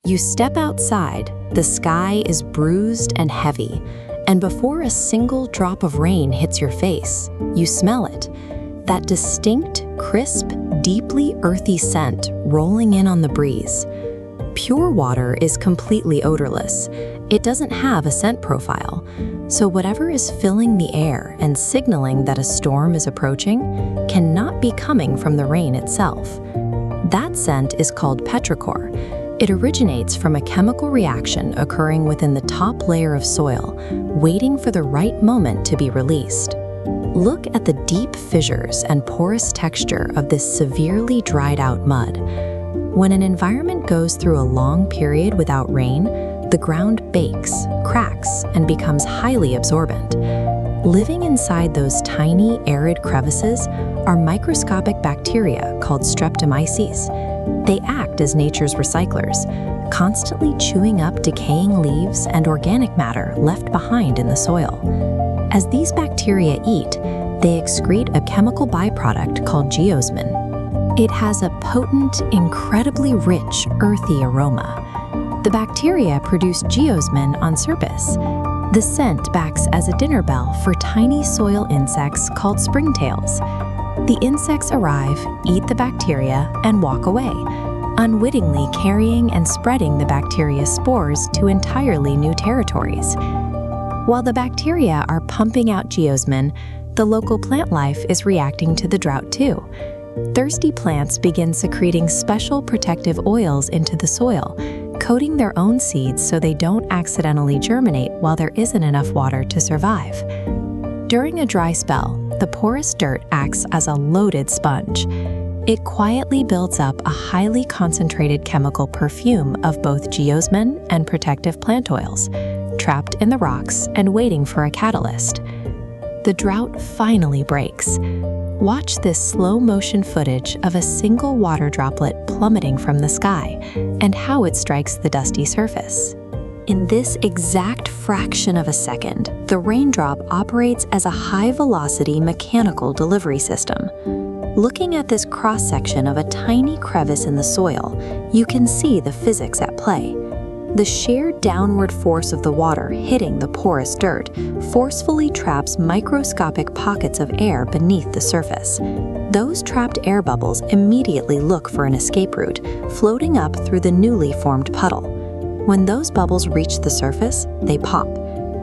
You step outside, the sky is bruised and heavy, and before a single drop of rain hits your face, you smell it. That distinct, crisp, deeply earthy scent rolling in on the breeze. Pure water is completely odorless. It doesn't have a scent profile, so whatever is filling the air and signaling that a storm is approaching cannot be coming from the rain itself. That scent is called petrichor. It originates from a chemical reaction occurring within the top layer of soil, waiting for the right moment to be released. Look at the deep fissures and porous texture of this severely dried out mud. When an environment goes through a long period without rain, the ground bakes, cracks, and becomes highly absorbent. Living inside those tiny, arid crevices are microscopic bacteria called Streptomyces. They act as nature's recyclers, constantly chewing up decaying leaves and organic matter left behind in the soil. As these bacteria eat, they excrete a chemical byproduct called geosmin. It has a potent, incredibly rich, earthy aroma. The bacteria produce geosmin on surface. The scent acts as a dinner bell for tiny soil insects called springtails. The insects arrive, eat the bacteria, and walk away, unwittingly carrying and spreading the bacteria's spores to entirely new territories. While the bacteria are pumping out geosmin, the local plant life is reacting to the drought too. Thirsty plants begin secreting special protective oils into the soil, coating their own seeds so they don't accidentally germinate while there isn't enough water to survive. During a dry spell, the porous dirt acts as a loaded sponge. It quietly builds up a highly concentrated chemical perfume of both geosmin and protective plant oils, trapped in the rocks and waiting for a catalyst. The drought finally breaks. Watch this slow-motion footage of a single water droplet plummeting from the sky and how it strikes the dusty surface. In this exact fraction of a second, the raindrop operates as a high-velocity mechanical delivery system. Looking at this cross-section of a tiny crevice in the soil, you can see the physics at play. The sheer downward force of the water hitting the porous dirt forcefully traps microscopic pockets of air beneath the surface. Those trapped air bubbles immediately look for an escape route, floating up through the newly formed puddle. When those bubbles reach the surface, they pop.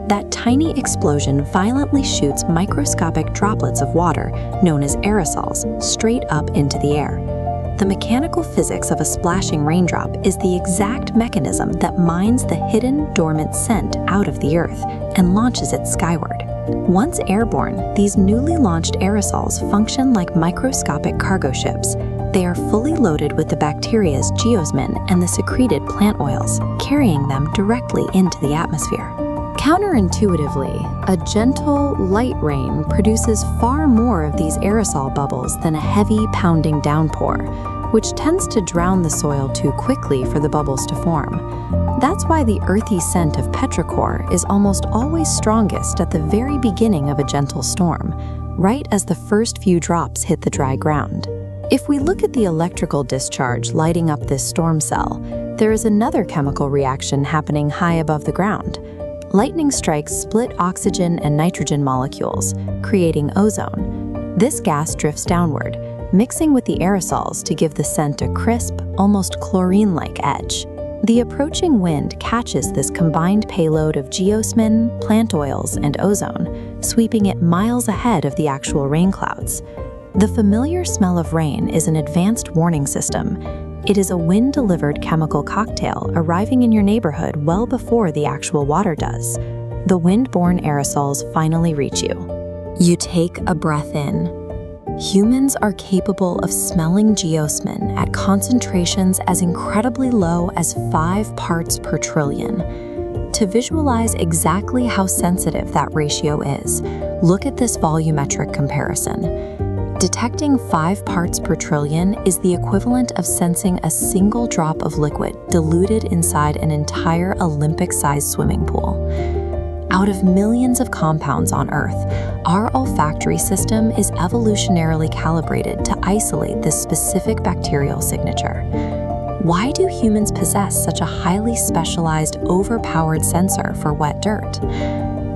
That tiny explosion violently shoots microscopic droplets of water, known as aerosols, straight up into the air. The mechanical physics of a splashing raindrop is the exact mechanism that mines the hidden, dormant scent out of the earth and launches it skyward. Once airborne, these newly launched aerosols function like microscopic cargo ships. They are fully loaded with the bacteria's geosmin and the secreted plant oils, carrying them directly into the atmosphere. Counterintuitively, a gentle, light rain produces far more of these aerosol bubbles than a heavy, pounding downpour, which tends to drown the soil too quickly for the bubbles to form. That's why the earthy scent of petrichor is almost always strongest at the very beginning of a gentle storm, right as the first few drops hit the dry ground. If we look at the electrical discharge lighting up this storm cell, there is another chemical reaction happening high above the ground. Lightning strikes split oxygen and nitrogen molecules, creating ozone. This gas drifts downward, mixing with the aerosols to give the scent a crisp, almost chlorine-like edge. The approaching wind catches this combined payload of geosmin, plant oils, and ozone, sweeping it miles ahead of the actual rain clouds. The familiar smell of rain is an advanced warning system. It is a wind-delivered chemical cocktail arriving in your neighborhood well before the actual water does. The wind-borne aerosols finally reach you. You take a breath in. Humans are capable of smelling geosmin at concentrations as incredibly low as 5 parts per trillion. To visualize exactly how sensitive that ratio is, look at this volumetric comparison. Detecting 5 parts per trillion is the equivalent of sensing a single drop of liquid diluted inside an entire Olympic-sized swimming pool. Out of millions of compounds on Earth, our olfactory system is evolutionarily calibrated to isolate this specific bacterial signature. Why do humans possess such a highly specialized, overpowered sensor for wet dirt?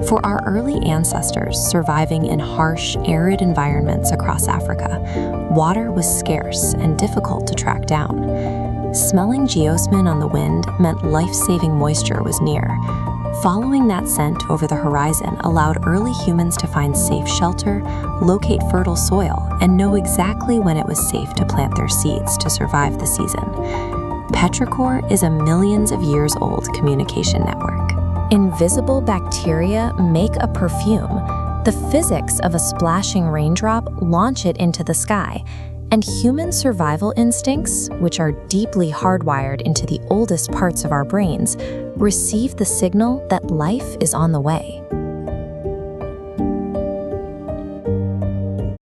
For our early ancestors surviving in harsh, arid environments across Africa, water was scarce and difficult to track down. Smelling geosmin on the wind meant life-saving moisture was near. Following that scent over the horizon allowed early humans to find safe shelter, locate fertile soil, and know exactly when it was safe to plant their seeds to survive the season. Petrichor is a millions of years old communication network. Invisible bacteria make a perfume. The physics of a splashing raindrop launch it into the sky, and human survival instincts, which are deeply hardwired into the oldest parts of our brains, receive the signal that life is on the way.